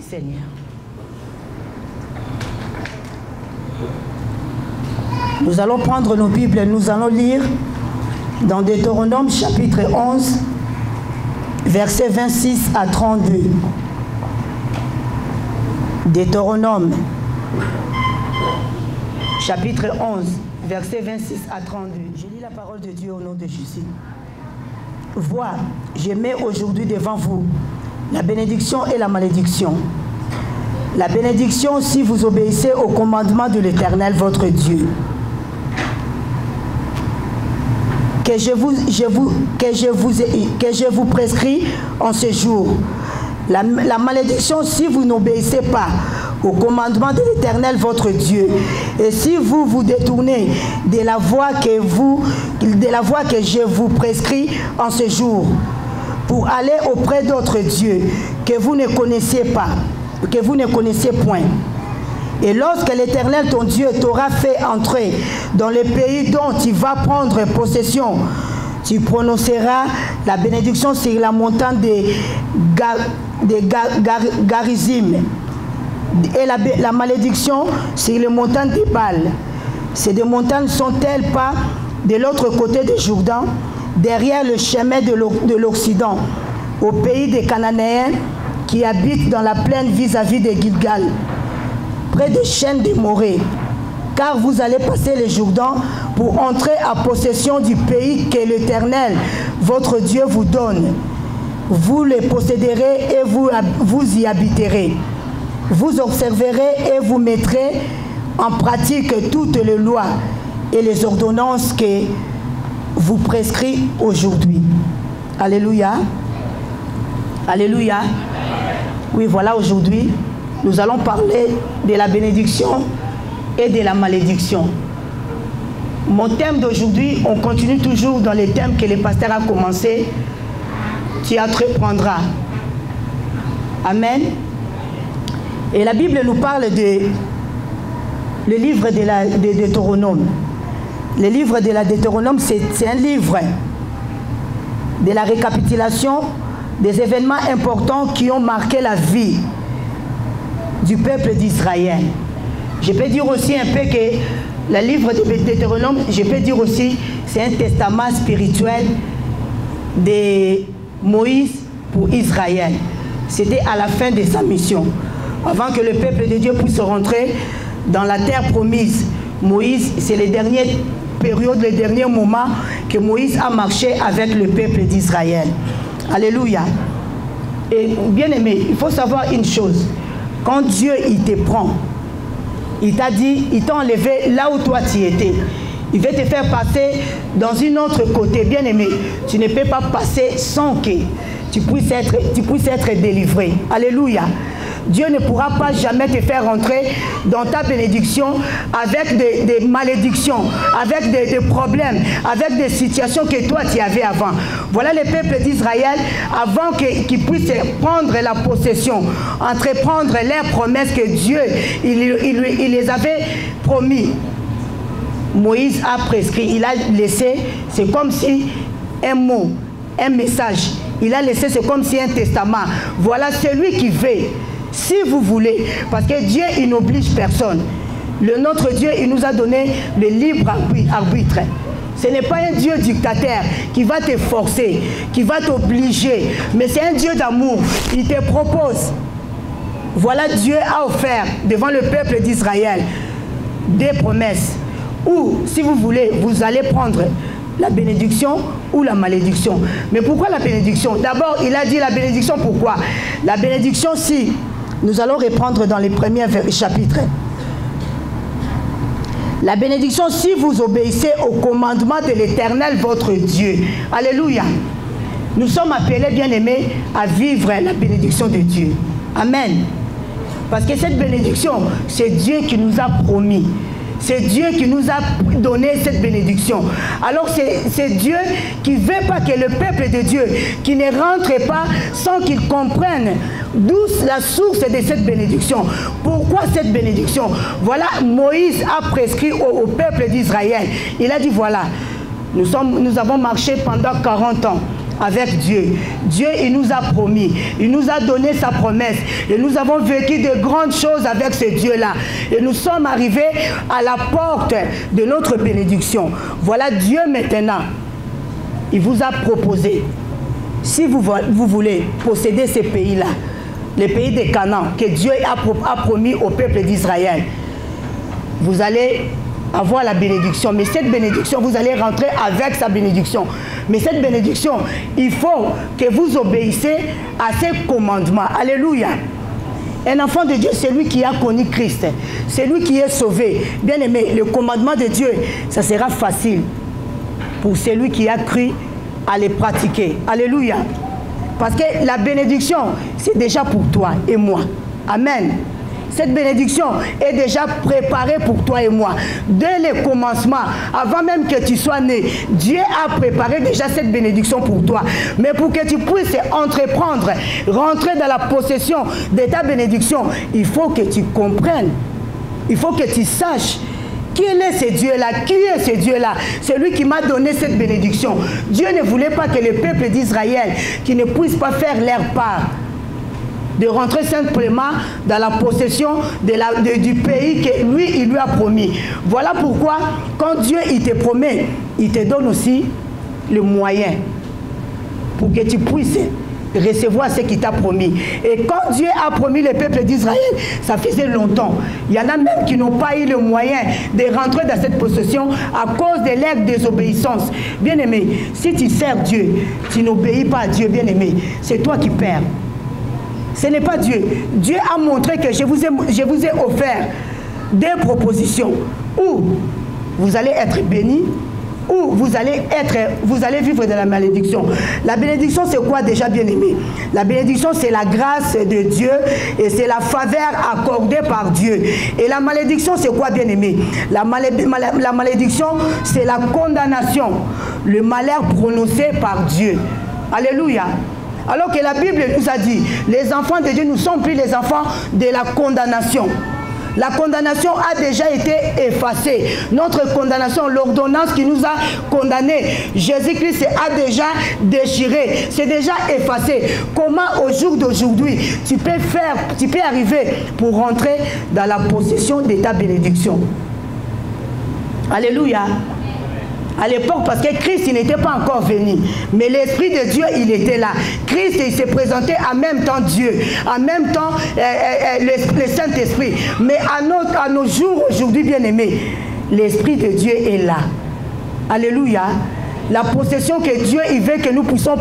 Seigneur. Nous allons prendre nos Bibles et nous allons lire dans Deutéronome chapitre 11, versets 26 à 32. Deutéronome chapitre 11, versets 26 à 32. Je lis la parole de Dieu au nom de Jésus. Vois, je mets aujourd'hui devant vous la bénédiction et la malédiction. La bénédiction si vous obéissez au commandement de l'Éternel votre Dieu. Que je vous prescris en ce jour. La malédiction si vous n'obéissez pas au commandement de l'Éternel votre Dieu. Et si vous vous détournez de la voie que je vous prescris en ce jour, pour aller auprès d'autres dieux que vous ne connaissiez pas, que vous ne connaissez point. Et lorsque l'Éternel ton Dieu t'aura fait entrer dans le pays dont tu vas prendre possession, tu prononceras la bénédiction sur la montagne de Garizim et la malédiction sur les montagnes de Baal. Ces deux montagnes sont-elles pas de l'autre côté du Jourdain, derrière le chemin de l'Occident, au pays des Cananéens qui habitent dans la plaine vis-à-vis de Gilgal, près des chaînes de Morée, car vous allez passer le Jourdain pour entrer à possession du pays que l'Éternel, votre Dieu, vous donne. Vous le posséderez et vous y habiterez. Vous observerez et vous mettrez en pratique toutes les lois et les ordonnances que vous prescrit aujourd'hui. Alléluia. Alléluia. Oui, voilà, aujourd'hui, nous allons parler de la bénédiction et de la malédiction. Mon thème d'aujourd'hui, on continue toujours dans les thèmes que le pasteur a commencé. Tu entreprendras. Amen. Et la Bible nous parle le livre de Deutéronome. Le livre de la Deutéronome, c'est un livre de la récapitulation des événements importants qui ont marqué la vie du peuple d'Israël. Je peux dire aussi un peu que le livre de Deutéronome, je peux dire aussi, c'est un testament spirituel de Moïse pour Israël. C'était à la fin de sa mission. Avant que le peuple de Dieu puisse rentrer dans la terre promise, Moïse, c'est les dernières périodes, les derniers moments que Moïse a marché avec le peuple d'Israël. Alléluia. Et bien aimé, il faut savoir une chose. Quand Dieu, il te prend, il t'a dit, il t'a enlevé là où toi tu étais. Il veut te faire passer dans une autre côté. Bien aimé, tu ne peux pas passer sans que tu puisses être délivré. Alléluia. Dieu ne pourra pas jamais te faire rentrer dans ta bénédiction avec des malédictions, avec des problèmes, avec des situations que toi tu avais avant. Voilà le peuple d'Israël, avant qu'ils puissent prendre la possession, entreprendre les promesses que Dieu il les avait promis. Moïse a prescrit, il a laissé, c'est comme si un mot, un message, il a laissé, c'est comme si un testament. Voilà celui qui veut. Si vous voulez, parce que Dieu, il n'oblige personne. Notre Dieu, il nous a donné le libre arbitre. Ce n'est pas un Dieu dictateur qui va te forcer, qui va t'obliger, mais c'est un Dieu d'amour. Il te propose. Voilà, Dieu a offert devant le peuple d'Israël des promesses. Ou, si vous voulez, vous allez prendre la bénédiction ou la malédiction. Mais pourquoi la bénédiction? D'abord, il a dit la bénédiction, pourquoi? La bénédiction, si nous allons reprendre dans les premiers chapitres. La bénédiction, si vous obéissez au commandement de l'Éternel, votre Dieu. Alléluia. Nous sommes appelés, bien-aimés, à vivre la bénédiction de Dieu. Amen. Parce que cette bénédiction, c'est Dieu qui nous a promis. C'est Dieu qui nous a donné cette bénédiction. Alors c'est Dieu qui ne veut pas que le peuple de Dieu, qui ne rentre pas sans qu'il comprenne d'où la source de cette bénédiction. Pourquoi cette bénédiction? Voilà, Moïse a prescrit au peuple d'Israël. Il a dit, voilà, nous avons marché pendant 40 ans avec Dieu. Dieu, il nous a promis, il nous a donné sa promesse et nous avons vécu de grandes choses avec ce Dieu-là. Et nous sommes arrivés à la porte de notre bénédiction. Voilà Dieu maintenant. Il vous a proposé, si vous voulez posséder ces pays-là, les pays de Canaan, que Dieu a promis au peuple d'Israël, vous allez avoir la bénédiction. Mais cette bénédiction, vous allez rentrer avec sa bénédiction. Mais cette bénédiction, il faut que vous obéissez à ses commandements. Alléluia. Un enfant de Dieu, c'est lui qui a connu Christ. C'est lui qui est sauvé. Bien aimé, le commandement de Dieu, ça sera facile pour celui qui a cru à les pratiquer. Alléluia. Parce que la bénédiction, c'est déjà pour toi et moi. Amen. Cette bénédiction est déjà préparée pour toi et moi. Dès le commencement, avant même que tu sois né, Dieu a préparé déjà cette bénédiction pour toi. Mais pour que tu puisses entreprendre, rentrer dans la possession de ta bénédiction, il faut que tu comprennes. Il faut que tu saches quel est ce Dieu-là? Qui est ce Dieu-là? C'est lui qui m'a donné cette bénédiction. Dieu ne voulait pas que le peuple d'Israël, qui ne puisse pas faire leur part, de rentrer simplement dans la possession du pays que lui, il lui a promis. Voilà pourquoi, quand Dieu, il te promet, il te donne aussi le moyen pour que tu puisses recevoir ce qu'il t'a promis. Et quand Dieu a promis le peuple d'Israël, ça faisait longtemps. Il y en a même qui n'ont pas eu le moyen de rentrer dans cette possession à cause de leur désobéissance. Bien-aimé, si tu sers Dieu, tu n'obéis pas à Dieu, bien-aimé, c'est toi qui perds. Ce n'est pas Dieu. Dieu a montré que je vous ai offert des propositions où vous allez être bénis, où vous allez vivre de la malédiction. La bénédiction, c'est quoi déjà, bien-aimé? La bénédiction, c'est la grâce de Dieu et c'est la faveur accordée par Dieu. Et la malédiction, c'est quoi, bien-aimé? La malédiction, c'est la condamnation, le malheur prononcé par Dieu. Alléluia. Alors que la Bible nous a dit, les enfants de Dieu ne sont plus les enfants de la condamnation. La condamnation a déjà été effacée. Notre condamnation, l'ordonnance qui nous a condamnés, Jésus-Christ a déjà déchiré, c'est déjà effacé. Comment au jour d'aujourd'hui, tu peux arriver pour rentrer dans la possession de ta bénédiction? Alléluia. À l'époque, parce que Christ, il n'était pas encore venu. Mais l'Esprit de Dieu, il était là. Christ, il s'est présenté en même temps Dieu. En même temps, le Saint-Esprit. Mais à nos jours, aujourd'hui, bien-aimés, l'Esprit de Dieu est là. Alléluia. La possession que Dieu il veut que nous puissions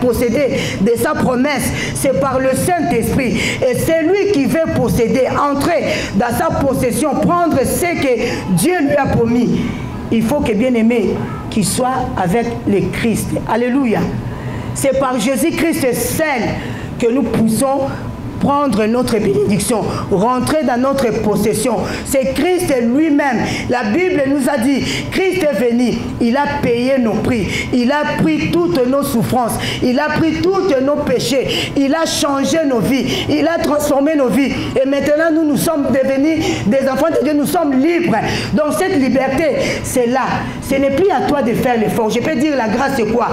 posséder de sa promesse, c'est par le Saint-Esprit. Et c'est lui qui veut posséder, entrer dans sa possession, prendre ce que Dieu lui a promis. Il faut que, bien-aimé, qu'il soit avec le Christ. Alléluia. C'est par Jésus-Christ seul que nous puissions prendre notre bénédiction, rentrer dans notre possession. C'est Christ lui-même. La Bible nous a dit, Christ est venu, il a payé nos prix, il a pris toutes nos souffrances, il a pris tous nos péchés, il a changé nos vies, il a transformé nos vies. Et maintenant, nous sommes devenus des enfants de Dieu, nous sommes libres. Donc cette liberté, c'est là. Ce n'est plus à toi de faire l'effort. Je peux dire la grâce, c'est quoi?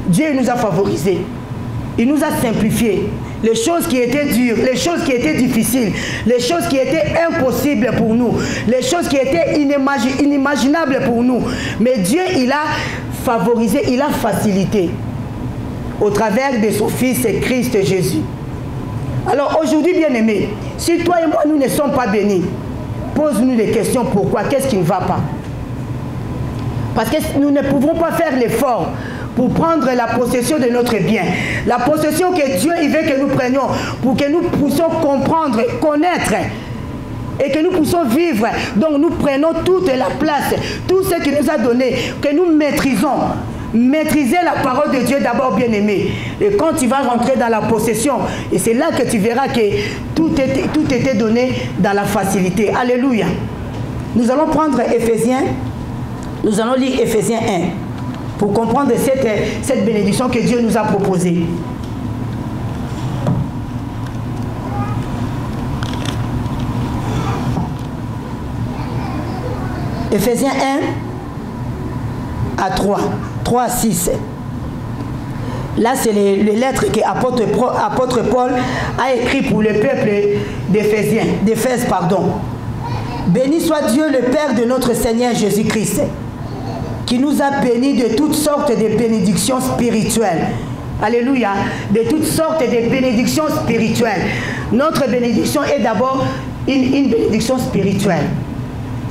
Dieu nous a favorisés. Il nous a simplifié. Les choses qui étaient dures, les choses qui étaient difficiles, les choses qui étaient impossibles pour nous, les choses qui étaient inimaginables pour nous. Mais Dieu, il a favorisé, il a facilité au travers de son Fils Christ Jésus. Alors aujourd'hui, bien-aimés, si toi et moi, nous ne sommes pas bénis, pose-nous des questions. Pourquoi? Qu'est-ce qui ne va pas? Parce que nous ne pouvons pas faire l'effort pour prendre la possession de notre bien. La possession que Dieu il veut que nous prenions pour que nous puissions comprendre, connaître et que nous puissions vivre. Donc nous prenons toute la place, tout ce qu'il nous a donné, que nous maîtrisons. Maîtriser la parole de Dieu d'abord, bien-aimé. Et quand tu vas rentrer dans la possession, et c'est là que tu verras que tout était donné dans la facilité. Alléluia. Nous allons prendre Éphésiens, nous allons lire Éphésiens 1. Pour comprendre cette bénédiction que Dieu nous a proposée. Éphésiens 1 à 3, 3 à 6. Là, c'est les lettres que apôtre Paul a écrites pour le peuple d'Éphèse. Béni soit Dieu, le Père de notre Seigneur Jésus-Christ, qui nous a bénis de toutes sortes de bénédictions spirituelles. Alléluia. De toutes sortes de bénédictions spirituelles. Notre bénédiction est d'abord une bénédiction spirituelle.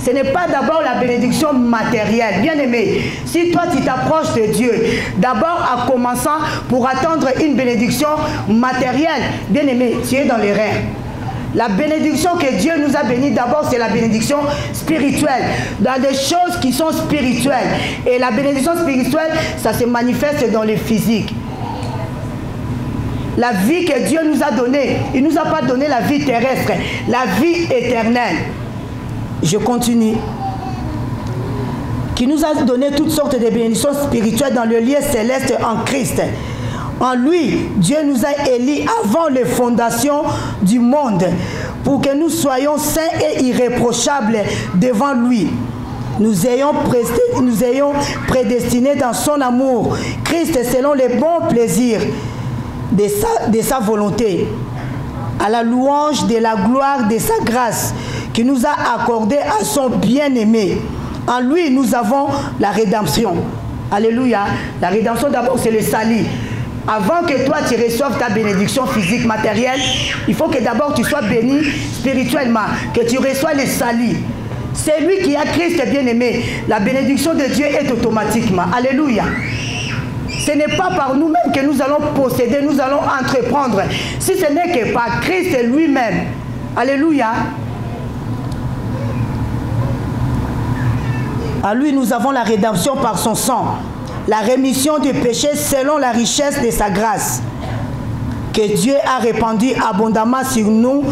Ce n'est pas d'abord la bénédiction matérielle. Bien aimé, si toi tu t'approches de Dieu, d'abord en commençant pour attendre une bénédiction matérielle, bien aimé, tu es dans l'erreur. La bénédiction que Dieu nous a bénie d'abord, c'est la bénédiction spirituelle. Dans des choses qui sont spirituelles. Et la bénédiction spirituelle, ça se manifeste dans le physique. La vie que Dieu nous a donnée, il ne nous a pas donné la vie terrestre, la vie éternelle. Je continue. Qui nous a donné toutes sortes de bénédictions spirituelles dans le lieu céleste en Christ. En lui, Dieu nous a élis avant les fondations du monde pour que nous soyons saints et irréprochables devant lui. Nous ayons prédestinés dans son amour Christ selon les bons plaisirs de sa volonté, à la louange de la gloire de sa grâce qui nous a accordé à son bien-aimé. En lui, nous avons la rédemption. Alléluia. La rédemption, d'abord, c'est le salut. Avant que toi, tu reçoives ta bénédiction physique, matérielle, il faut que d'abord tu sois béni spirituellement, que tu reçois le salut. C'est lui qui a Christ bien-aimé. La bénédiction de Dieu est automatiquement. Alléluia. Ce n'est pas par nous-mêmes que nous allons posséder, nous allons entreprendre. Si ce n'est que par Christ lui-même. Alléluia. À lui, nous avons la rédemption par son sang, la rémission des péchés selon la richesse de sa grâce, que Dieu a répandue abondamment sur nous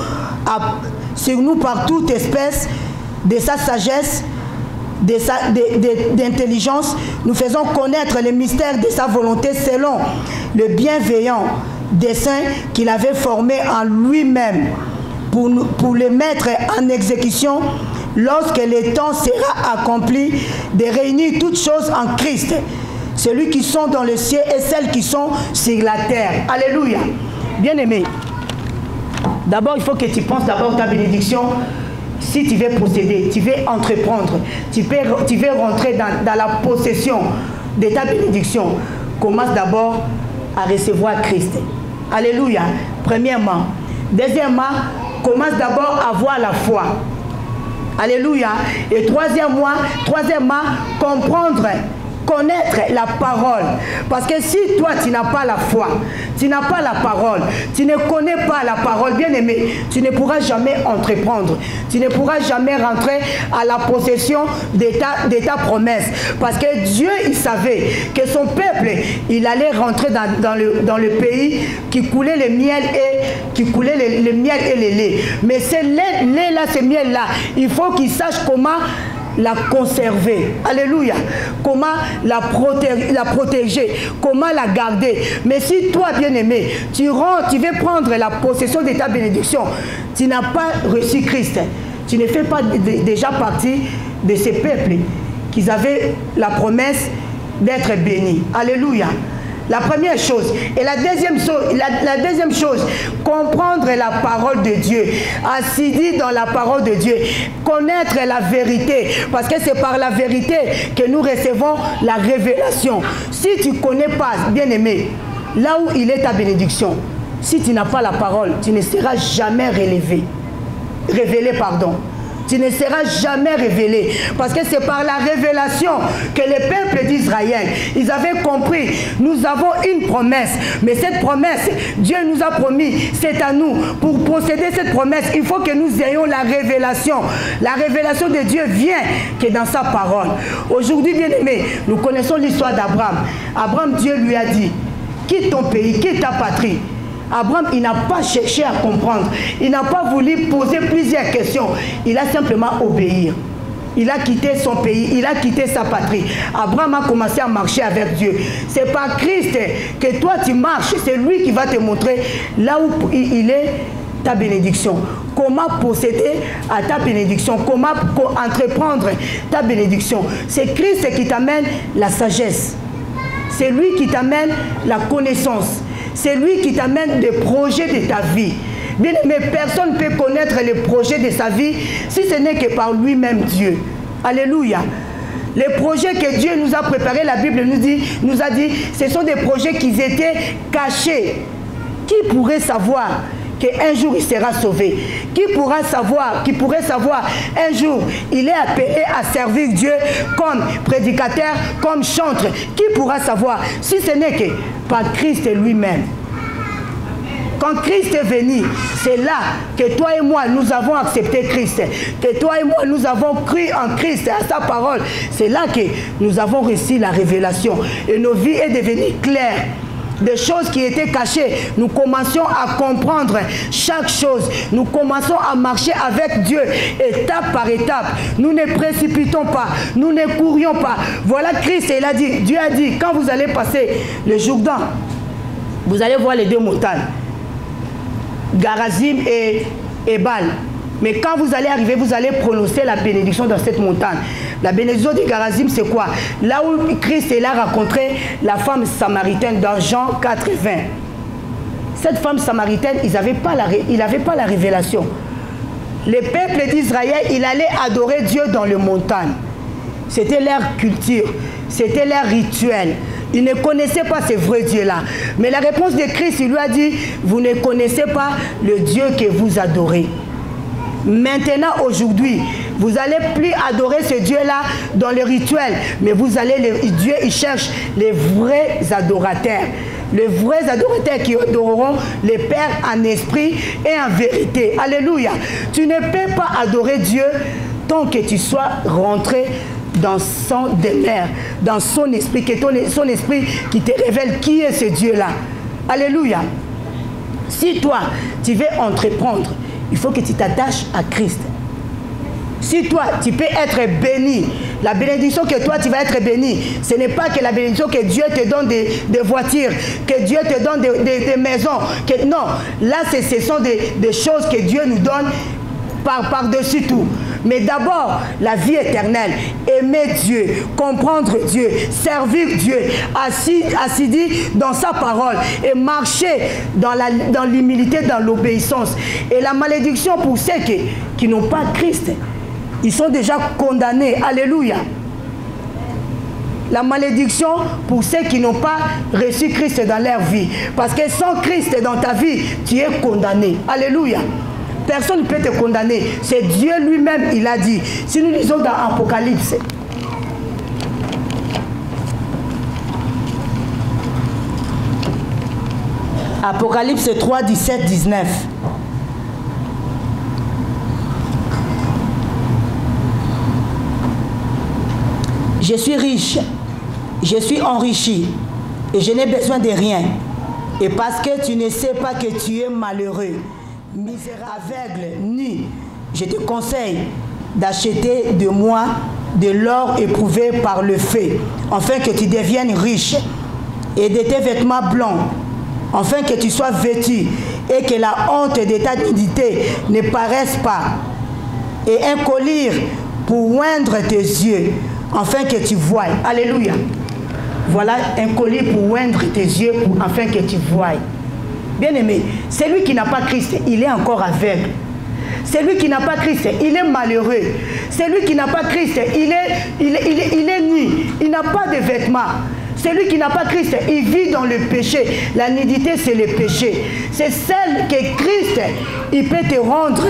par toute espèce de sa sagesse, d'intelligence. Nous faisons connaître les mystères de sa volonté selon le bienveillant dessein qu'il avait formé en lui-même pour les mettre en exécution lorsque le temps sera accompli de réunir toutes choses en Christ, celui qui sont dans le ciel et celles qui sont sur la terre. Alléluia. Bien-aimé, d'abord il faut que tu penses d'abord ta bénédiction. Si tu veux posséder, tu veux entreprendre, tu veux rentrer dans la possession de ta bénédiction, commence d'abord à recevoir Christ. Alléluia. Premièrement. Deuxièmement, commence d'abord à avoir la foi. Alléluia. Et troisièmement, comprendre, connaître la parole. Parce que si toi, tu n'as pas la foi, tu n'as pas la parole, tu ne connais pas la parole, bien aimé, tu ne pourras jamais entreprendre. Tu ne pourras jamais rentrer à la possession de ta promesse. Parce que Dieu, il savait que son peuple, il allait rentrer dans le pays qui coulait le miel et le lait. Mais ce lait-là, ce miel-là, il faut qu'il sache comment la conserver. Alléluia. Comment la protéger, comment la garder. Mais si toi, bien-aimé, tu veux prendre la possession de ta bénédiction, tu n'as pas reçu Christ, tu ne fais pas déjà partie de ces peuples qui avaient la promesse d'être bénis. Alléluia. La première chose. Et la deuxième chose, comprendre la parole de Dieu. Assis dans la parole de Dieu. Connaître la vérité. Parce que c'est par la vérité que nous recevons la révélation. Si tu ne connais pas, bien-aimé, là où il est ta bénédiction, si tu n'as pas la parole, tu ne seras jamais révélé. Tu ne seras jamais révélé. Parce que c'est par la révélation que les peuples d'Israël, ils avaient compris, nous avons une promesse. Mais cette promesse, Dieu nous a promis, c'est à nous. Pour posséder cette promesse, il faut que nous ayons la révélation. La révélation de Dieu vient que dans sa parole. Aujourd'hui, bien-aimés, nous connaissons l'histoire d'Abraham. Abraham, Dieu lui a dit, quitte ton pays, quitte ta patrie. Abraham, il n'a pas cherché à comprendre. Il n'a pas voulu poser plusieurs questions. Il a simplement obéi. Il a quitté son pays, il a quitté sa patrie. Abraham a commencé à marcher avec Dieu. C'est par Christ que toi tu marches. C'est lui qui va te montrer là où il est ta bénédiction. Comment posséder à ta bénédiction. Comment entreprendre ta bénédiction. C'est Christ qui t'amène la sagesse. C'est lui qui t'amène la connaissance. C'est lui qui t'amène des projets de ta vie. Bien, mais personne ne peut connaître les projets de sa vie si ce n'est que par lui-même Dieu. Alléluia. Les projets que Dieu nous a préparés, la Bible nous a dit, ce sont des projets qui étaient cachés. Qui pourrait savoir qu'un jour il sera sauvé? Qui pourrait savoir un jour il est appelé à servir Dieu comme prédicateur, comme chantre? Qui pourra savoir si ce n'est que par Christ lui-même? Quand Christ est venu, c'est là que toi et moi, nous avons accepté Christ. Que toi et moi, nous avons cru en Christ, à sa parole. C'est là que nous avons reçu la révélation. Et nos vies sont devenues claires. Des choses qui étaient cachées, nous commençons à comprendre chaque chose. Nous commençons à marcher avec Dieu, étape par étape. Nous ne précipitons pas, nous ne courions pas. Voilà Christ, il a dit, Dieu a dit, quand vous allez passer le Jourdain, vous allez voir les deux montagnes. Garazim et Ebal. Mais quand vous allez arriver, vous allez prononcer la bénédiction dans cette montagne. La bénédiction de Garazim, c'est quoi? Là où Christ a rencontré la femme samaritaine dans Jean 4, 20. Cette femme samaritaine, il n'avait pas la révélation. Le peuple d'Israël, il allait adorer Dieu dans les montagnes. C'était leur culture, c'était leur rituel. Ils ne connaissaient pas ce vrai Dieu-là. Mais la réponse de Christ, il lui a dit, vous ne connaissez pas le Dieu que vous adorez. Maintenant, aujourd'hui, vous n'allez plus adorer ce Dieu-là dans le rituel, mais vous allez, Dieu, il cherche les vrais adorateurs. Les vrais adorateurs qui adoreront les Pères en esprit et en vérité. Alléluia. Tu ne peux pas adorer Dieu tant que tu sois rentré dans son demeure, dans son esprit, que son esprit qui te révèle qui est ce Dieu-là. Alléluia. Si toi, tu veux entreprendre, il faut que tu t'attaches à Christ. Si toi, tu peux être béni, la bénédiction que toi, tu vas être béni, ce n'est pas que la bénédiction que Dieu te donne des voitures, que Dieu te donne des maisons. Non, là, ce sont des choses que Dieu nous donne par-dessus tout. Mais d'abord, la vie éternelle, aimer Dieu, comprendre Dieu, servir Dieu, assis dans sa parole et marcher dans l'humilité, dans l'obéissance. Et la malédiction pour ceux qui n'ont pas Christ, ils sont déjà condamnés. Alléluia. La malédiction pour ceux qui n'ont pas reçu Christ dans leur vie. Parce que sans Christ dans ta vie, tu es condamné. Alléluia. Personne ne peut te condamner. C'est Dieu lui-même, il a dit. Si nous lisons dans Apocalypse, Apocalypse 3, 17, 19. Je suis riche, je suis enrichi, et je n'ai besoin de rien. Et parce que tu ne sais pas que tu es malheureux, misérable, aveugle, nu, je te conseille d'acheter de moi de l'or éprouvé par le feu, afin que tu deviennes riche, et de tes vêtements blancs, afin que tu sois vêtu, et que la honte de ta nudité ne paraisse pas, et un collier pour oindre tes yeux, afin que tu voies. Alléluia. Voilà un collier pour oindre tes yeux, afin que tu voies. Bien-aimé, celui qui n'a pas Christ, il est encore aveugle. Celui qui n'a pas Christ, il est malheureux. Celui qui n'a pas Christ, il est nu. Il n'a pas de vêtements. Celui qui n'a pas Christ, il vit dans le péché. La nudité, c'est le péché. C'est celle que Christ, il peut te rendre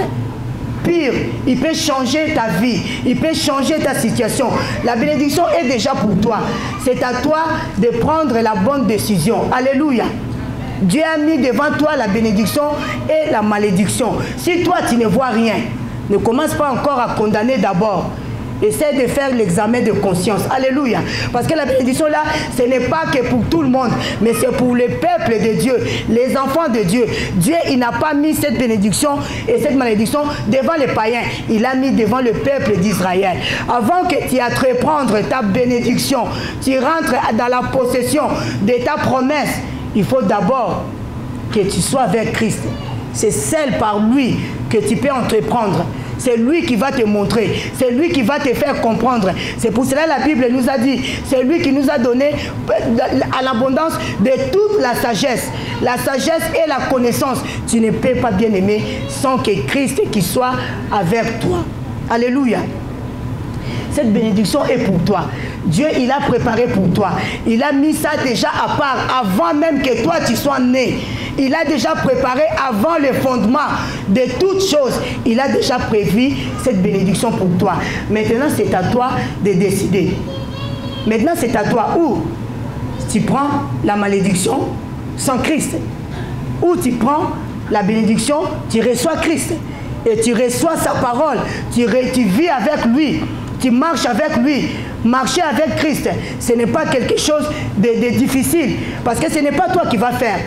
pire. Il peut changer ta vie. Il peut changer ta situation. La bénédiction est déjà pour toi. C'est à toi de prendre la bonne décision. Alléluia. Dieu a mis devant toi la bénédiction et la malédiction. Si toi, tu ne vois rien, ne commence pas encore à condamner d'abord. Essaie de faire l'examen de conscience. Alléluia. Parce que la bénédiction là, ce n'est pas que pour tout le monde, mais c'est pour le peuple de Dieu, les enfants de Dieu. Dieu, il n'a pas mis cette bénédiction et cette malédiction devant les païens. Il l'a mis devant le peuple d'Israël. Avant que tu entreprennes ta bénédiction, tu rentres dans la possession de ta promesse, il faut d'abord que tu sois avec Christ. C'est celle par lui que tu peux entreprendre. C'est lui qui va te montrer. C'est lui qui va te faire comprendre. C'est pour cela que la Bible nous a dit, c'est lui qui nous a donné à l'abondance de toute la sagesse. La sagesse et la connaissance. Tu ne peux pas, bien aimer, sans que Christ qui soit avec toi. Alléluia. Cette bénédiction est pour toi. Dieu, il a préparé pour toi. Il a mis ça déjà à part avant même que toi tu sois né. Il a déjà préparé avant le fondement de toutes choses. Il a déjà prévu cette bénédiction pour toi. Maintenant, c'est à toi de décider. Maintenant, c'est à toi. Ou tu prends la malédiction sans Christ. Ou tu prends la bénédiction, tu reçois Christ. Et tu reçois sa parole. Tu vis avec lui. Tu marches avec lui. Marcher avec Christ, ce n'est pas quelque chose de difficile. Parce que ce n'est pas toi qui vas faire.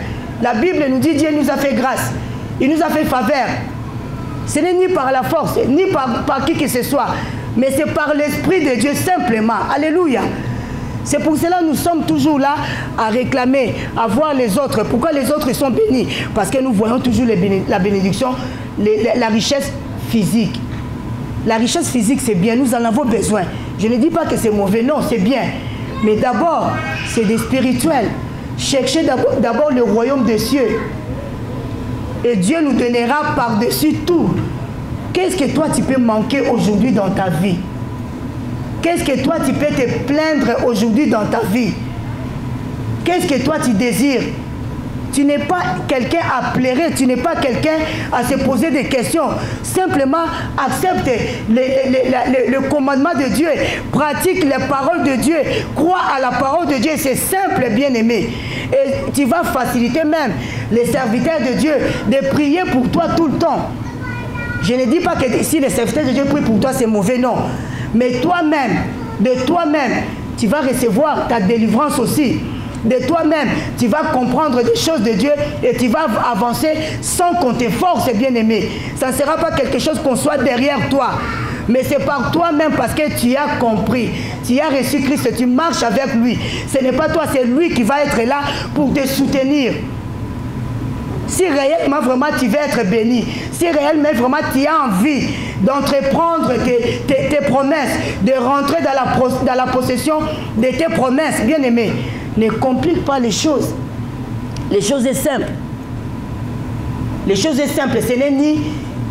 La Bible nous dit, Dieu nous a fait grâce. Il nous a fait faveur. Ce n'est ni par la force, ni par qui que ce soit. Mais c'est par l'Esprit de Dieu simplement. Alléluia. C'est pour cela que nous sommes toujours là à réclamer, à voir les autres. Pourquoi les autres sont bénis? Parce que nous voyons toujours la bénédiction, la richesse physique. La richesse physique, c'est bien, nous en avons besoin. Je ne dis pas que c'est mauvais, non, c'est bien. Mais d'abord, c'est des spirituels. Cherchez d'abord le royaume des cieux. Et Dieu nous donnera par-dessus tout. Qu'est-ce que toi tu peux manquer aujourd'hui dans ta vie? Qu'est-ce que toi tu peux te plaindre aujourd'hui dans ta vie? Qu'est-ce que toi tu désires? Tu n'es pas quelqu'un à pleurer, tu n'es pas quelqu'un à se poser des questions. Simplement, accepte le commandement de Dieu, pratique les paroles de Dieu, crois à la parole de Dieu, c'est simple, bien-aimé. Et tu vas faciliter même les serviteurs de Dieu de prier pour toi tout le temps. Je ne dis pas que si les serviteurs de Dieu prient pour toi, c'est mauvais, non. Mais toi-même, de toi-même, tu vas recevoir ta délivrance aussi. De toi-même, tu vas comprendre des choses de Dieu et tu vas avancer sans qu'on te force, bien-aimé. Ça ne sera pas quelque chose qu'on soit derrière toi. Mais c'est par toi-même parce que tu as compris. Tu as reçu Christ, tu marches avec lui. Ce n'est pas toi, c'est lui qui va être là pour te soutenir. Si réellement vraiment tu veux être béni, si réellement vraiment tu as envie d'entreprendre tes promesses, de rentrer dans la possession de tes promesses, bien-aimé, ne complique pas les choses. Les choses sont simples. Les choses sont simples. Ce n'est ni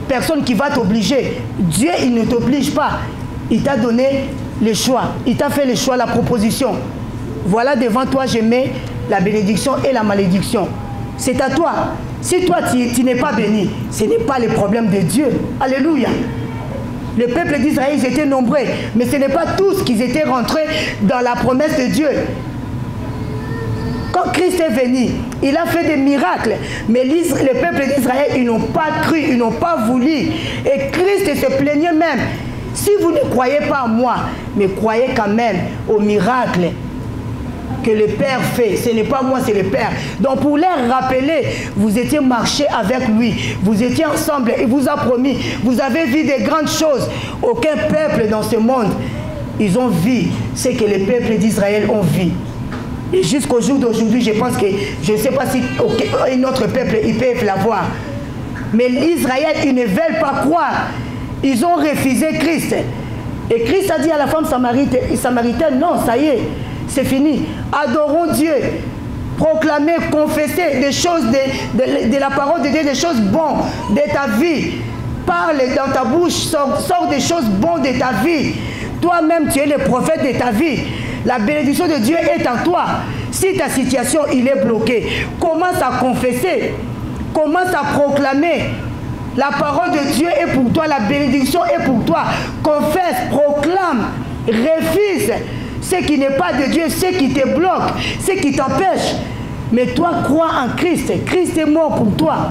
personne qui va t'obliger. Dieu, il ne t'oblige pas. Il t'a donné le choix. Il t'a fait le choix, la proposition. Voilà devant toi, je mets la bénédiction et la malédiction. C'est à toi. Si toi, tu n'es pas béni, ce n'est pas le problème de Dieu. Alléluia. Le peuple d'Israël, ils étaient nombreux. Mais ce n'est pas tous qui étaient rentrés dans la promesse de Dieu. Quand Christ est venu, il a fait des miracles. Mais le peuple d'Israël, ils n'ont pas cru, ils n'ont pas voulu. Et Christ se plaignait même. Si vous ne croyez pas en moi, mais croyez quand même aux miracles que le Père fait. Ce n'est pas moi, c'est le Père. Donc pour leur rappeler, vous étiez marché avec lui. Vous étiez ensemble. Il vous a promis. Vous avez vu des grandes choses. Aucun peuple dans ce monde, ils ont vu ce que les peuples d'Israël ont vu. Et jusqu'au jour d'aujourd'hui, je pense que, je ne sais pas si un autre peuple, ils peuvent l'avoir. Mais Israël, ils ne veulent pas croire. Ils ont refusé Christ. Et Christ a dit à la femme samaritaine, non, ça y est, c'est fini. Adorons Dieu. Proclamer, confesser des choses de la parole de Dieu, des choses bonnes de ta vie. Parle dans ta bouche, sors des choses bonnes de ta vie. Toi-même, tu es le prophète de ta vie. La bénédiction de Dieu est en toi. Si ta situation, il est bloquée, commence à confesser. Commence à proclamer. La parole de Dieu est pour toi. La bénédiction est pour toi. Confesse, proclame, refuse ce qui n'est pas de Dieu, ce qui te bloque, ce qui t'empêche. Mais toi, crois en Christ. Christ est mort pour toi.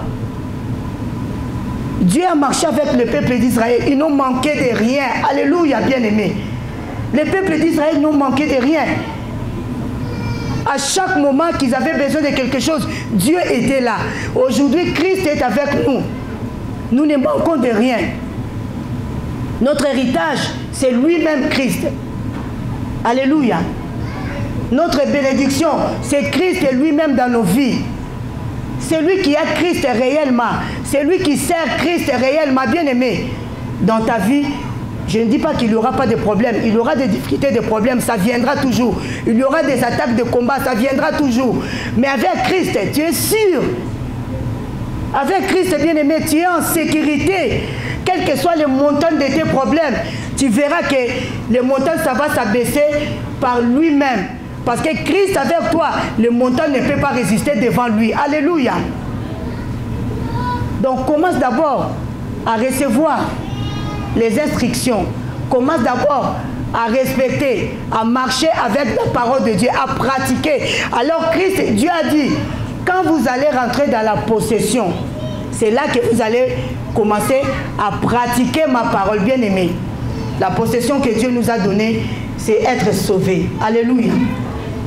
Dieu a marché avec le peuple d'Israël. Ils n'ont manqué de rien. Alléluia, bien-aimés. Les peuples d'Israël n'ont manqué de rien. À chaque moment qu'ils avaient besoin de quelque chose, Dieu était là. Aujourd'hui, Christ est avec nous. Nous ne manquons de rien. Notre héritage, c'est lui-même Christ. Alléluia. Notre bénédiction, c'est Christ lui-même dans nos vies. C'est lui qui a Christ réellement. C'est lui qui sert Christ réellement, bien-aimé. dans ta vie, je ne dis pas qu'il n'y aura pas de problèmes. Il y aura des difficultés, des problèmes, ça viendra toujours. Il y aura des attaques de combat, ça viendra toujours. Mais avec Christ, tu es sûr. Avec Christ, bien-aimé, tu es en sécurité. Quel que soit le montant de tes problèmes, tu verras que le montant, ça va s'abaisser par lui-même. Parce que Christ avec toi, le montant ne peut pas résister devant lui. Alléluia. Donc commence d'abord à recevoir les instructions. Commence d'abord à respecter, à marcher avec la parole de Dieu, à pratiquer. Alors Christ, Dieu a dit, quand vous allez rentrer dans la possession, c'est là que vous allez commencer à pratiquer ma parole, bien-aimée. La possession que Dieu nous a donnée, c'est être sauvé. Alléluia.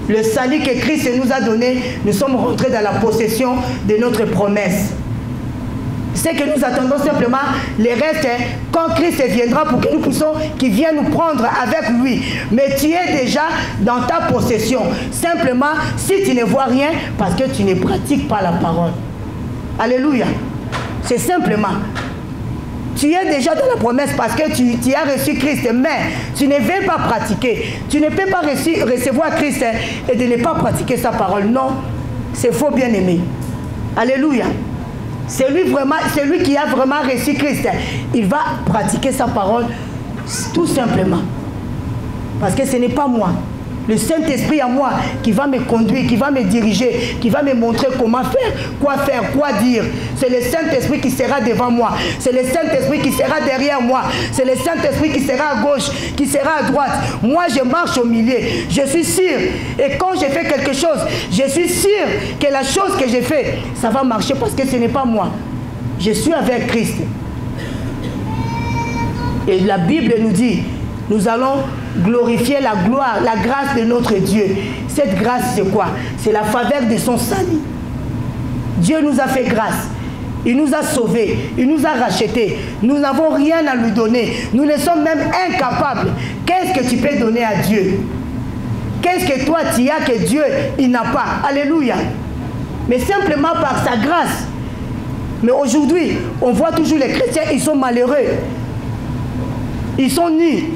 Le salut que Christ nous a donné, nous sommes rentrés dans la possession de notre promesse. C'est que nous attendons simplement les restes quand Christ viendra pour que nous puissions, qu'il vienne nous prendre avec lui. Mais tu es déjà dans ta possession. Simplement, si tu ne vois rien, parce que tu ne pratiques pas la parole. Alléluia. C'est simplement. Tu es déjà dans la promesse parce que tu as reçu Christ, mais tu ne veux pas pratiquer. Tu ne peux pas recevoir Christ et de ne pas pratiquer sa parole. Non, c'est faux, bien-aimé. Alléluia. C'est lui qui a vraiment reçu Christ. Il va pratiquer sa parole tout simplement. Parce que ce n'est pas moi. Le Saint-Esprit à moi qui va me conduire, qui va me diriger, qui va me montrer comment faire, quoi dire. C'est le Saint-Esprit qui sera devant moi. C'est le Saint-Esprit qui sera derrière moi. C'est le Saint-Esprit qui sera à gauche, qui sera à droite. Moi, je marche au milieu. Je suis sûr. Et quand je fais quelque chose, je suis sûr que la chose que j'ai fait, ça va marcher parce que ce n'est pas moi. Je suis avec Christ. Et la Bible nous dit, nous allons glorifier la gloire, la grâce de notre Dieu. Cette grâce, c'est quoi? C'est la faveur de son salut. Dieu nous a fait grâce. Il nous a sauvés. Il nous a rachetés. Nous n'avons rien à lui donner. Nous ne sommes même incapables. Qu'est-ce que tu peux donner à Dieu? Qu'est-ce que toi tu as que Dieu, il n'a pas? Alléluia. Mais simplement par sa grâce. Mais aujourd'hui, on voit toujours les chrétiens, ils sont malheureux. Ils sont nus.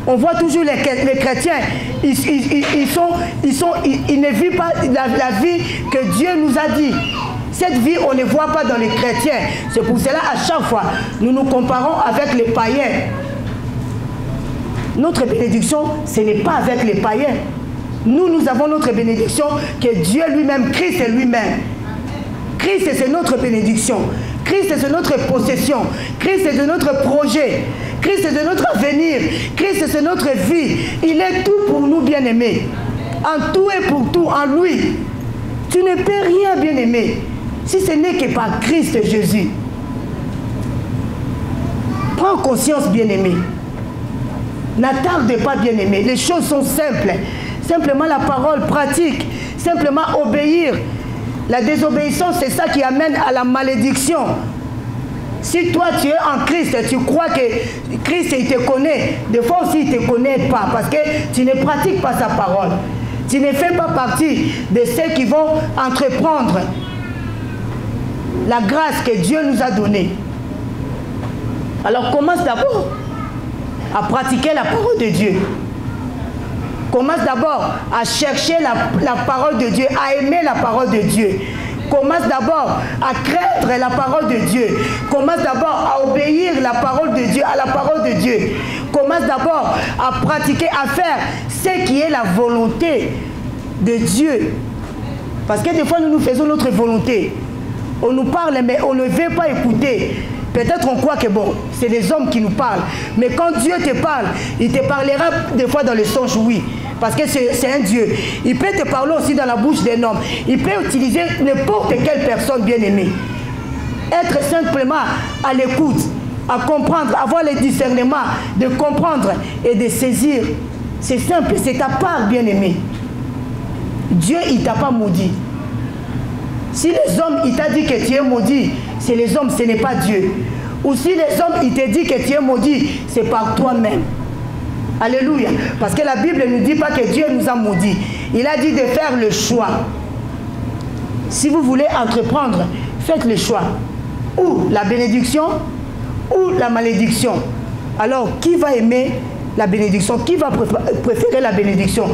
On voit toujours les chrétiens, ils ne vivent pas la vie que Dieu nous a dit. Cette vie, on ne voit pas dans les chrétiens. C'est pour cela, à chaque fois, nous nous comparons avec les païens. Notre bénédiction, ce n'est pas avec les païens. Nous avons notre bénédiction que Dieu lui-même, Christ lui-même. Christ, c'est notre bénédiction. Christ, c'est notre possession. Christ, c'est notre projet. Christ, c'est notre avenir. Christ, c'est notre vie. Il est tout pour nous, bien-aimés. En tout et pour tout, en lui. Tu ne peux rien, bien-aimé, si ce n'est que par Christ Jésus. Prends conscience, bien-aimé. N'attarde pas, bien-aimé. Les choses sont simples. Simplement la parole pratique. Simplement obéir. La désobéissance, c'est ça qui amène à la malédiction. Si toi tu es en Christ, tu crois que Christ il te connaît, des fois aussi il ne te connaît pas parce que tu ne pratiques pas sa parole. Tu ne fais pas partie de ceux qui vont entreprendre la grâce que Dieu nous a donnée. Alors commence d'abord à pratiquer la parole de Dieu. Commence d'abord à chercher la parole de Dieu, à aimer la parole de Dieu. Commence d'abord à craindre la parole de Dieu. Commence d'abord à obéir la parole de Dieu, à la parole de Dieu. Commence d'abord à pratiquer, à faire ce qui est la volonté de Dieu. Parce que des fois, nous faisons notre volonté. On nous parle, mais on ne veut pas écouter. Peut-être on croit que bon, c'est les hommes qui nous parlent. Mais quand Dieu te parle, il te parlera des fois dans le songe, oui. Parce que c'est un Dieu. Il peut te parler aussi dans la bouche d'un homme. Il peut utiliser n'importe quelle personne bien-aimée. Être simplement à l'écoute, à comprendre, avoir le discernement, de comprendre et de saisir. C'est simple, c'est ta part bien-aimée. Dieu, il ne t'a pas maudit. Si les hommes, il t'a dit que tu es maudit, c'est les hommes, ce n'est pas Dieu. Ou si les hommes, il te dit que tu es maudit, c'est par toi-même. Alléluia. Parce que la Bible ne dit pas que Dieu nous a maudits. Il a dit de faire le choix. Si vous voulez entreprendre, faites le choix. Ou la bénédiction, ou la malédiction. Alors, qui va aimer la bénédiction? Qui va préférer la bénédiction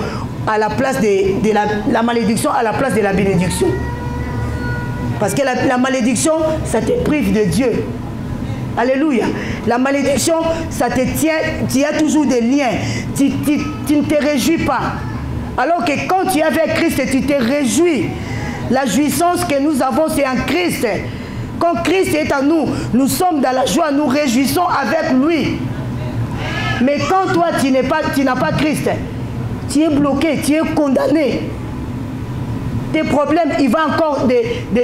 à la place de la malédiction à la place de la bénédiction? Parce que la malédiction, ça te prive de Dieu. Alléluia. La malédiction, ça te tient, tu as toujours des liens. Tu ne te réjouis pas. Alors que quand tu es avec Christ, tu te réjouis. La jouissance que nous avons, c'est en Christ. Quand Christ est en nous, nous sommes dans la joie, nous réjouissons avec lui. Mais quand toi, tu n'as pas Christ, tu es bloqué, tu es condamné. Tes problèmes, il va encore de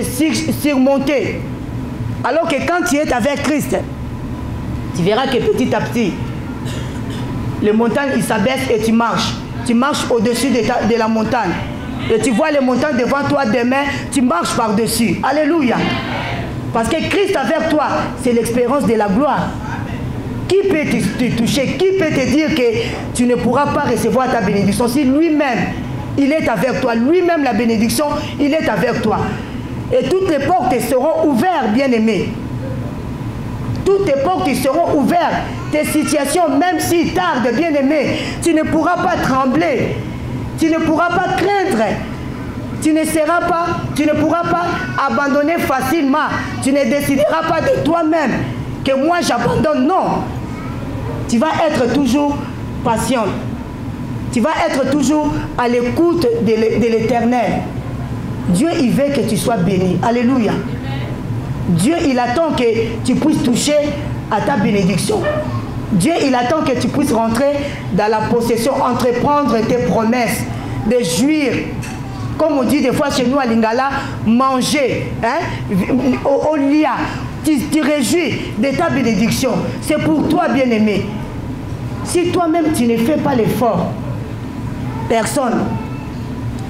surmonter. Alors que quand tu es avec Christ, tu verras que petit à petit, les montagnes, ils s'abaissent et tu marches. Tu marches au-dessus de la montagne. Et tu vois les montagnes devant toi demain, tu marches par-dessus. Alléluia. Parce que Christ avec toi, c'est l'expérience de la gloire. Qui peut te toucher? Qui peut te dire que tu ne pourras pas recevoir ta bénédiction si lui-même, il est avec toi? Lui-même, la bénédiction, il est avec toi. Et toutes les portes seront ouvertes, bien-aimés. Toutes les portes seront ouvertes. Tes situations, même si tardent, bien-aimés, tu ne pourras pas trembler. Tu ne pourras pas craindre. Tu ne pourras pas abandonner facilement. Tu ne décideras pas de toi-même que moi j'abandonne. Non. Tu vas être toujours patient. Tu vas être toujours à l'écoute de l'Éternel. Dieu, il veut que tu sois béni. Alléluia. Dieu, il attend que tu puisses toucher à ta bénédiction. Dieu, il attend que tu puisses rentrer dans la possession, entreprendre tes promesses, de jouir. Comme on dit des fois chez nous à Lingala, manger, hein, au lia. Tu réjouis de ta bénédiction. C'est pour toi, bien-aimé. Si toi-même, tu ne fais pas l'effort, personne,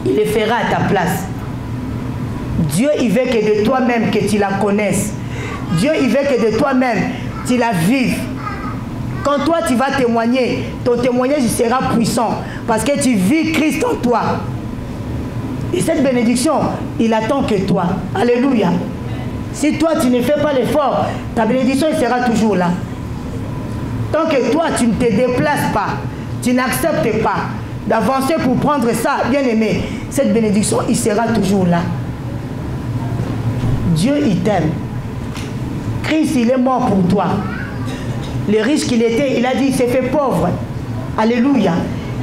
il le fera à ta place. Dieu, il veut que de toi-même, que tu la connaisses. Dieu, il veut que de toi-même, tu la vives. Quand toi, tu vas témoigner, ton témoignage sera puissant. Parce que tu vis Christ en toi. Et cette bénédiction, il attend que toi. Alléluia. Si toi, tu ne fais pas l'effort, ta bénédiction, elle sera toujours là. Tant que toi, tu ne te déplaces pas, tu n'acceptes pas d'avancer pour prendre ça, bien aimé, cette bénédiction, il sera toujours là. Dieu, il t'aime. Christ, il est mort pour toi. Le riche qu'il était, il a dit, il s'est fait pauvre. Alléluia.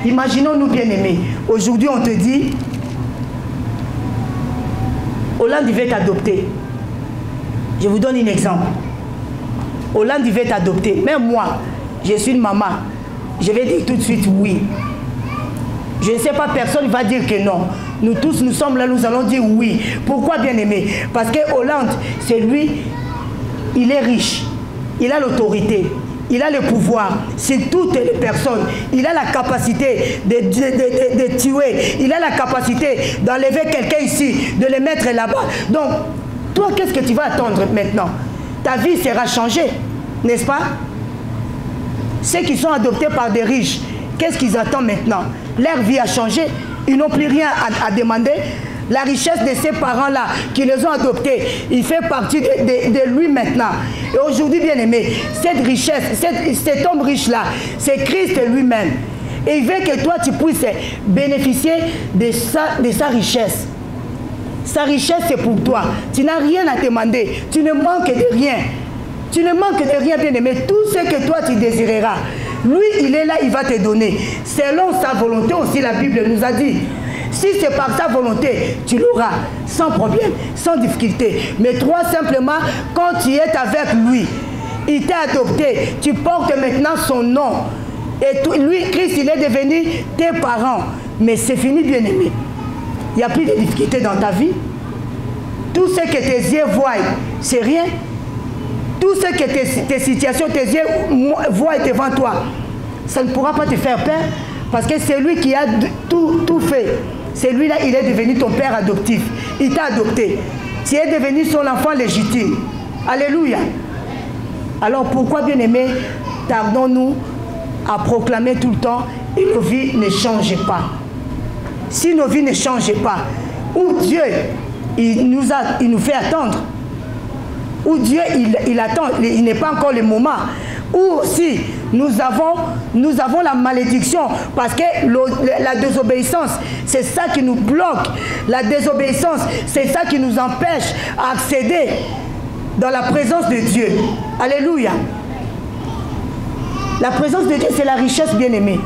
Imaginons-nous, bien aimés. Aujourd'hui, on te dit, Hollande veut t'adopter. Je vous donne un exemple. Hollande veut t'adopter. Même moi, je suis une maman. Je vais dire tout de suite oui. Je ne sais pas, personne ne va dire que non. Nous tous, nous sommes là, nous allons dire oui. Pourquoi, bien aimé? Parce que Hollande, c'est lui, il est riche. Il a l'autorité. Il a le pouvoir sur toutes les personnes. Il a la capacité de tuer. Il a la capacité d'enlever quelqu'un ici, de le mettre là-bas. Donc, toi, qu'est-ce que tu vas attendre maintenant? Ta vie sera changée, n'est-ce pas? Ceux qui sont adoptés par des riches, qu'est-ce qu'ils attendent maintenant? Leur vie a changé. Ils n'ont plus rien à demander. La richesse de ces parents-là qui les ont adoptés, il fait partie de lui maintenant. Et aujourd'hui, bien aimé, cette richesse, cet homme riche-là, c'est Christ lui-même. Et il veut que toi, tu puisses bénéficier de sa richesse. Sa richesse, c'est pour toi. Tu n'as rien à demander. Tu ne manques de rien. Tu ne manques de rien, bien aimé. Tout ce que toi, tu désireras. Lui, il est là, il va te donner. Selon sa volonté aussi, la Bible nous a dit. Si c'est par sa volonté, tu l'auras, sans problème, sans difficulté. Mais toi, simplement, quand tu es avec lui, il t'a adopté, tu portes maintenant son nom. Et lui, Christ, il est devenu tes parents. Mais c'est fini, bien-aimé. Il n'y a plus de difficulté dans ta vie. Tout ce que tes yeux voient, c'est rien. Tout ce que tes situations, tes yeux voient devant toi, ça ne pourra pas te faire peur. Parce que c'est lui qui a tout fait. C'est lui-là, il est devenu ton père adoptif. Il t'a adopté. Tu es devenu son enfant légitime. Alléluia. Alors pourquoi, bien aimé, tardons-nous à proclamer tout le temps et nos vies ne changent pas? Si nos vies ne changent pas, où Dieu, il nous fait attendre. où Dieu, il attend, il n'est pas encore le moment. Ou aussi, nous avons la malédiction, parce que la désobéissance, c'est ça qui nous bloque. La désobéissance, c'est ça qui nous empêche d'accéder dans la présence de Dieu. Alléluia. La présence de Dieu, c'est la richesse, bien-aimée.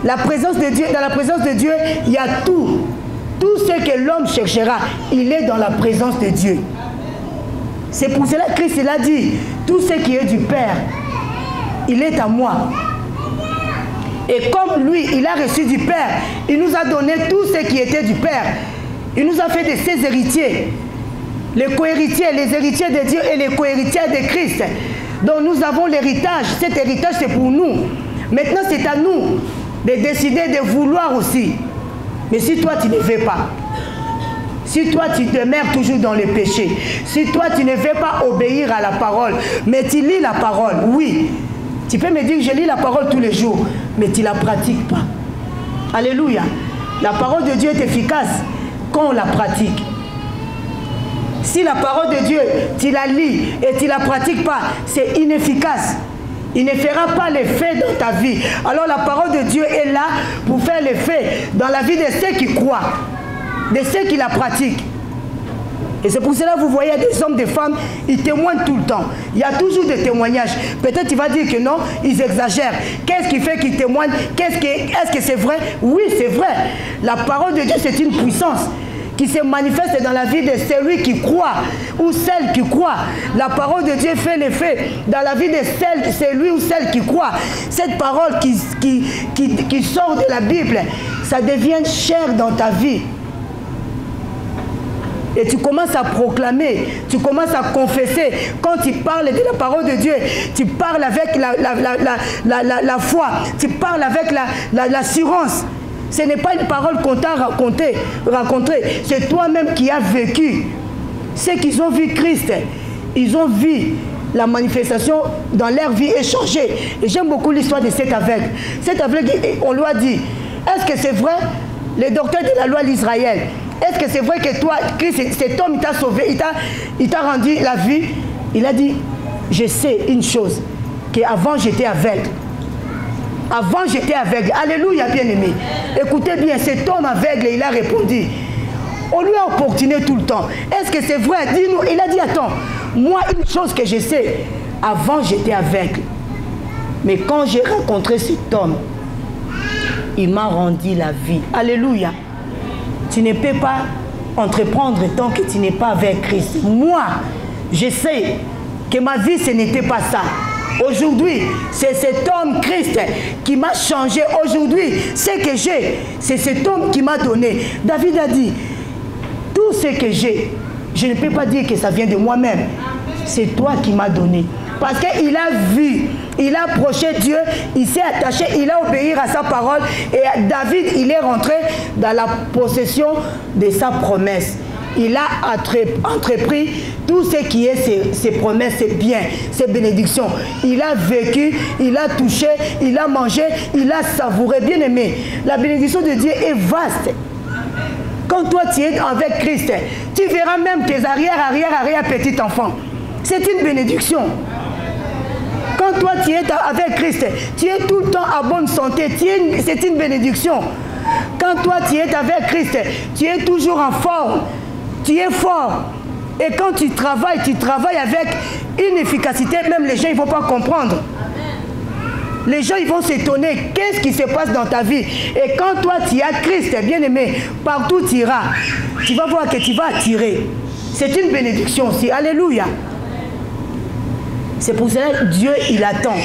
La présence de Dieu, dans la présence de Dieu, il y a tout. Tout ce que l'homme cherchera, il est dans la présence de Dieu. C'est pour cela que Christ a dit, tout ce qui est du Père, il est à moi. Et comme lui, il a reçu du Père, il nous a donné tout ce qui était du Père. Il nous a fait de ses héritiers. Les co-héritiers, les héritiers de Dieu et les co-héritiers de Christ. Donc nous avons l'héritage. Cet héritage, c'est pour nous. Maintenant, c'est à nous de décider de vouloir aussi. Mais si toi, tu ne veux pas, si toi, tu demeures toujours dans le péché, si toi, tu ne veux pas obéir à la parole, mais tu lis la parole, oui. Tu peux me dire que je lis la parole tous les jours, mais tu ne la pratiques pas. Alléluia. La parole de Dieu est efficace quand on la pratique. Si la parole de Dieu, tu la lis et tu ne la pratiques pas, c'est inefficace. Il ne fera pas l'effet dans ta vie. Alors la parole de Dieu est là pour faire l'effet dans la vie de ceux qui croient, de ceux qui la pratiquent. Et c'est pour cela que vous voyez des hommes, des femmes, ils témoignent tout le temps. Il y a toujours des témoignages. Peut-être tu vas dire que non, ils exagèrent. Qu'est-ce qui fait qu'ils témoignent? Est-ce que c'est vrai? Oui, c'est vrai. La parole de Dieu, c'est une puissance qui se manifeste dans la vie de celui qui croit ou celle qui croit. La parole de Dieu fait l'effet dans la vie de celui ou celle qui croit. Cette parole qui sort de la Bible, ça devient chair dans ta vie. Et tu commences à proclamer, tu commences à confesser. Quand tu parles de la parole de Dieu, tu parles avec la foi, tu parles avec l'assurance. Ce n'est pas une parole qu'on t'a racontée. C'est toi-même qui as vécu. Ceux qui ont vu Christ, ils ont vu la manifestation dans leur vie échangée. Et j'aime beaucoup l'histoire de cet aveugle. Cet aveugle, on lui a dit, est-ce que c'est vrai, le docteur de la loi d'Israël, est-ce que c'est vrai que toi, Christ, cet homme, il t'a sauvé, il t'a rendu la vie? Il a dit, je sais une chose, qu'avant j'étais aveugle. Avant j'étais aveugle. Alléluia, bien-aimé. Écoutez bien, cet homme aveugle, il a répondu. On lui a importuné tout le temps. Est-ce que c'est vrai? Dis-nous. Il a dit, attends, moi, une chose que je sais, avant j'étais aveugle. Mais quand j'ai rencontré cet homme, il m'a rendu la vie. Alléluia. Tu ne peux pas entreprendre tant que tu n'es pas avec Christ. Moi, je sais que ma vie, ce n'était pas ça. Aujourd'hui, c'est cet homme Christ qui m'a changé. Aujourd'hui, ce que j'ai, c'est cet homme qui m'a donné. David a dit, tout ce que j'ai, je ne peux pas dire que ça vient de moi-même. C'est toi qui m'as donné. Parce qu'il a vu, il a approché Dieu, il s'est attaché, il a obéi à sa parole. Et David, il est rentré dans la possession de sa promesse. Il a entrepris tout ce qui est ses promesses, ses biens, ses bénédictions. Il a vécu, il a touché, il a mangé, il a savouré. Bien aimé, la bénédiction de Dieu est vaste. Quand toi tu es avec Christ, tu verras même tes arrière petits enfants. C'est une bénédiction. Quand toi tu es avec Christ, tu es tout le temps en bonne santé. C'est une bénédiction. Quand toi tu es avec Christ, tu es toujours en forme. Tu es fort. Et quand tu travailles avec une efficacité, même les gens ne vont pas comprendre. Les gens ils vont s'étonner. Qu'est-ce qui se passe dans ta vie? Et quand toi tu as Christ, bien aimé, partout tu iras. Tu vas voir que tu vas attirer. C'est une bénédiction aussi. Alléluia. C'est pour cela que Dieu, il attend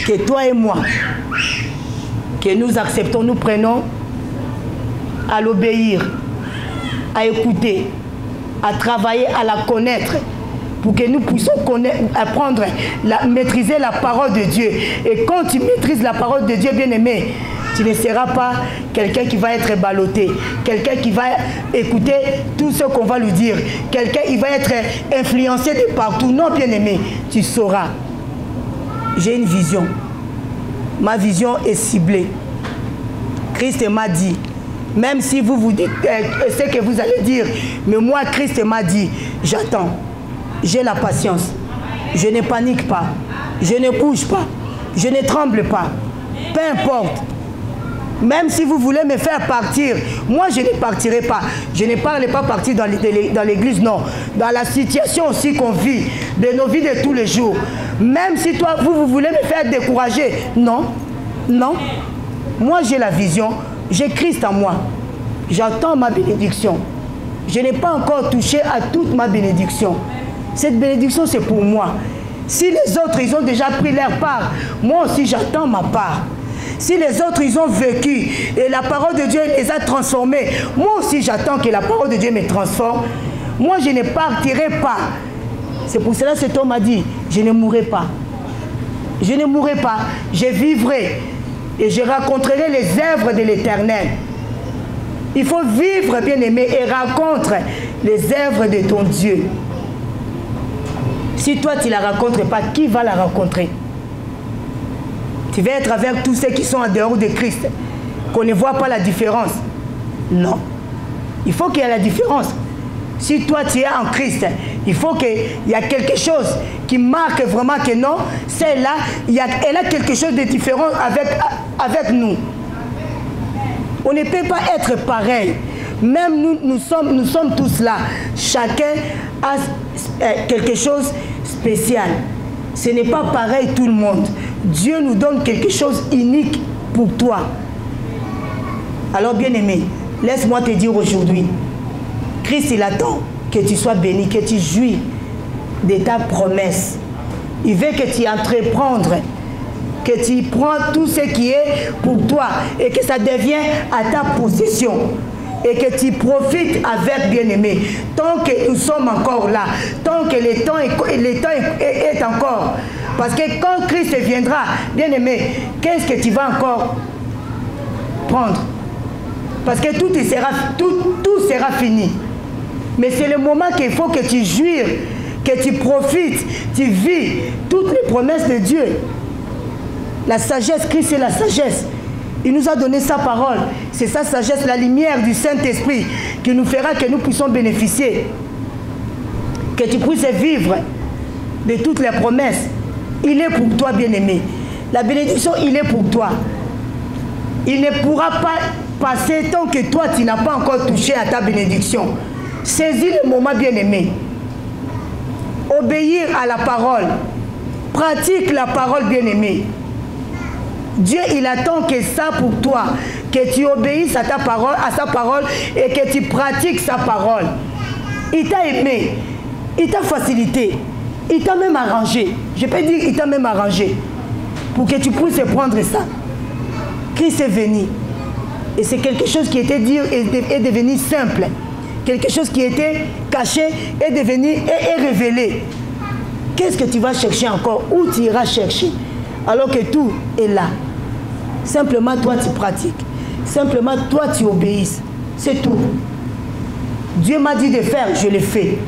que toi et moi, que nous acceptons, nous prenons à l'obéir, à écouter, à travailler, à la connaître, pour que nous puissions apprendre, maîtriser la parole de Dieu. Et quand tu maîtrises la parole de Dieu, bien aimé, tu ne seras pas quelqu'un qui va être ballotté, quelqu'un qui va écouter tout ce qu'on va lui dire, quelqu'un qui va être influencé de partout. Non, bien aimé, tu sauras. J'ai une vision. Ma vision est ciblée. Christ m'a dit, même si vous vous dites ce que vous allez dire, mais moi, Christ m'a dit, j'attends. j'ai la patience. Je ne panique pas. Je ne bouge pas. Je ne tremble pas. Peu importe. Même si vous voulez me faire partir, moi je ne partirai pas. Je ne parle pas partir dans l'église, non. Dans la situation aussi qu'on vit, de nos vies de tous les jours. Même si toi, vous voulez me faire décourager, non. Non. Moi j'ai la vision, j'ai Christ en moi. J'attends ma bénédiction. Je n'ai pas encore touché à toute ma bénédiction. Cette bénédiction c'est pour moi. Si les autres ils ont déjà pris leur part, moi aussi j'attends ma part. Si les autres ils ont vécu et la parole de Dieu les a transformés, moi aussi j'attends que la parole de Dieu me transforme. Moi je ne partirai pas. C'est pour cela que cet homme a dit, je ne mourrai pas. Je ne mourrai pas, je vivrai et je raconterai les œuvres de l'Éternel. Il faut vivre, bien-aimé, et raconter les œuvres de ton Dieu. Si toi tu ne la racontes pas, qui va la rencontrer? Tu vas être avec tous ceux qui sont en dehors de Christ, qu'on ne voit pas la différence. Non. Il faut qu'il y ait la différence. Si toi tu es en Christ, il faut qu'il y ait quelque chose qui marque vraiment que non, celle-là, elle a quelque chose de différent avec nous. On ne peut pas être pareil. Même nous sommes tous là. Chacun a quelque chose de spécial. Ce n'est pas pareil tout le monde. Dieu nous donne quelque chose unique pour toi. Alors bien aimé, laisse-moi te dire aujourd'hui, Christ il attend que tu sois béni, que tu jouis de ta promesse. Il veut que tu entreprennes, que tu prends tout ce qui est pour toi et que ça devienne à ta possession. Et que tu profites avec, bien-aimé, tant que nous sommes encore là, tant que le temps est encore. Parce que quand Christ viendra, bien-aimé, qu'est-ce que tu vas encore prendre? Parce que tout sera fini. Mais c'est le moment qu'il faut que tu jouis, que tu profites, tu vis toutes les promesses de Dieu. La sagesse, Christ c'est la sagesse. Il nous a donné sa parole. C'est sa sagesse, la lumière du Saint-Esprit qui nous fera que nous puissions bénéficier. Que tu puisses vivre de toutes les promesses. Il est pour toi, bien-aimé. La bénédiction, il est pour toi. Il ne pourra pas passer tant que toi, tu n'as pas encore touché à ta bénédiction. Saisis le moment, bien-aimé. Obéir à la parole. Pratique la parole, bien-aimé. Dieu, il attend que ça pour toi, que tu obéisses à ta parole, à sa parole et que tu pratiques sa parole. Il t'a aimé, il t'a facilité, il t'a même arrangé. Je peux dire, il t'a même arrangé pour que tu puisses prendre ça. Christ est venu et c'est quelque chose qui était dit est devenu simple. Quelque chose qui était caché est devenu et révélé. Qu'est-ce que tu vas chercher encore? Où tu iras chercher? Alors que tout est là. Simplement, toi, tu pratiques. Simplement, toi, tu obéisses. C'est tout. Dieu m'a dit de faire, je le fais.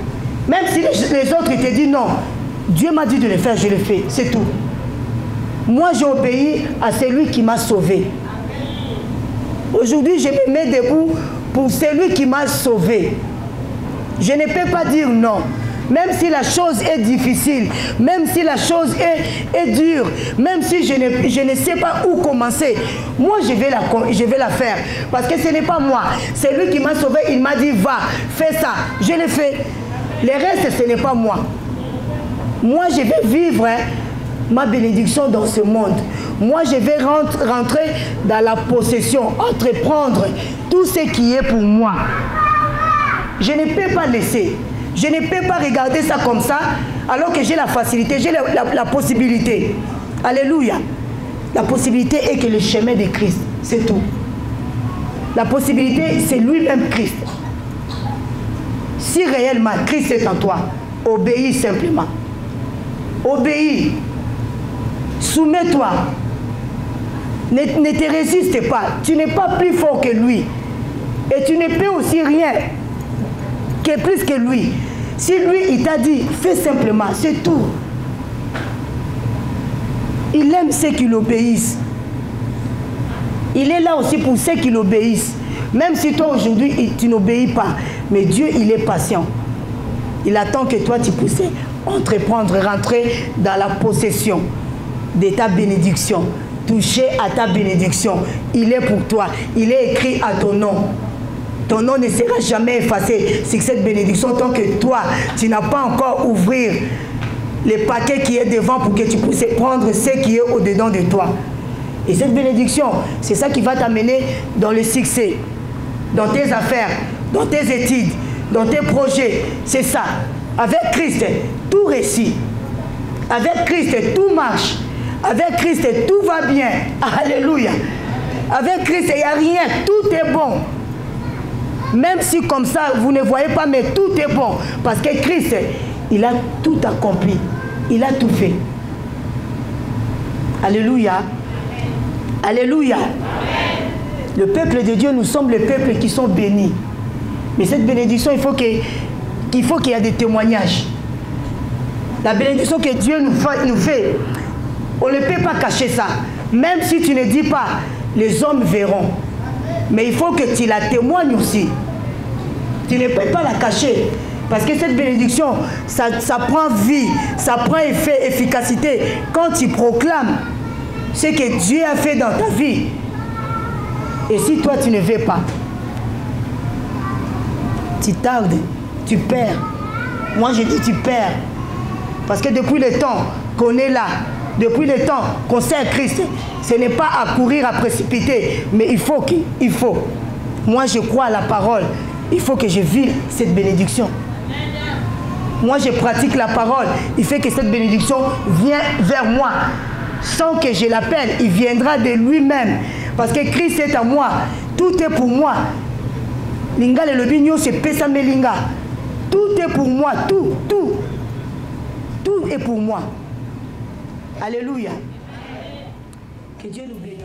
Même si les autres te disent non, Dieu m'a dit de le faire, je le fais. C'est tout. Moi, j'ai obéi à celui qui m'a sauvé. Aujourd'hui, je me mets debout pour celui qui m'a sauvé. Je ne peux pas dire non. Même si la chose est difficile, même si la chose est dure, même si je ne sais pas où commencer, moi je vais la faire. Parce que ce n'est pas moi. C'est lui qui m'a sauvé, il m'a dit va, fais ça. Je l'ai fait. Le reste, ce n'est pas moi. Moi je vais vivre ma bénédiction dans ce monde. Moi je vais rentrer dans la possession, entreprendre tout ce qui est pour moi. Je ne peux pas laisser. Je ne peux pas regarder ça comme ça, alors que j'ai la facilité, j'ai la possibilité. Alléluia. La possibilité est que le chemin de Christ, c'est tout. La possibilité, c'est lui-même Christ. Si réellement Christ est en toi, obéis simplement. Obéis. Soumets-toi. Ne te résiste pas. Tu n'es pas plus fort que lui. Et tu ne peux aussi rien que plus que lui. Si lui, il t'a dit, fais simplement, c'est tout. Il aime ceux qui l'obéissent. Il est là aussi pour ceux qui l'obéissent. Même si toi, aujourd'hui, tu n'obéis pas. Mais Dieu, il est patient. Il attend que toi tu puisses entreprendre, rentrer dans la possession de ta bénédiction. Toucher à ta bénédiction. Il est pour toi. Il est écrit à ton nom. Ton nom ne sera jamais effacé sur cette bénédiction tant que toi, tu n'as pas encore ouvert le paquet qui est devant pour que tu puisses prendre ce qui est au-dedans de toi. Et cette bénédiction, c'est ça qui va t'amener dans le succès, dans tes affaires, dans tes études, dans tes projets. C'est ça. Avec Christ, tout réussit. Avec Christ, tout marche. Avec Christ, tout va bien. Alléluia. Avec Christ, il n'y a rien. Tout est bon. Même si comme ça, vous ne voyez pas, mais tout est bon. Parce que Christ, il a tout accompli. Il a tout fait. Alléluia. Alléluia. Le peuple de Dieu, nous sommes le peuple qui sont bénis. Mais cette bénédiction, il faut qu'il y ait des témoignages. La bénédiction que Dieu nous fait, on ne peut pas cacher ça. Même si tu ne dis pas, les hommes verront. Mais il faut que tu la témoignes aussi. Tu ne peux pas la cacher. Parce que cette bénédiction, ça prend vie, ça prend effet, efficacité. Quand tu proclames ce que Dieu a fait dans ta vie. Et si toi, tu ne veux pas, tu tardes, tu perds. Moi, je dis tu perds. Parce que depuis le temps qu'on est là, depuis le temps qu'on sert Christ, ce n'est pas à courir, à précipiter, mais il faut. Moi, je crois à la parole. Il faut que je vive cette bénédiction. Moi, je pratique la parole. Il fait que cette bénédiction vienne vers moi. Sans que je l'appelle, il viendra de lui-même. Parce que Christ est à moi. Tout est pour moi. Linga le lobinyo se pesa melinga. Tout est pour moi. Tout est pour moi. Alléluia. Que Dieu nous bénisse.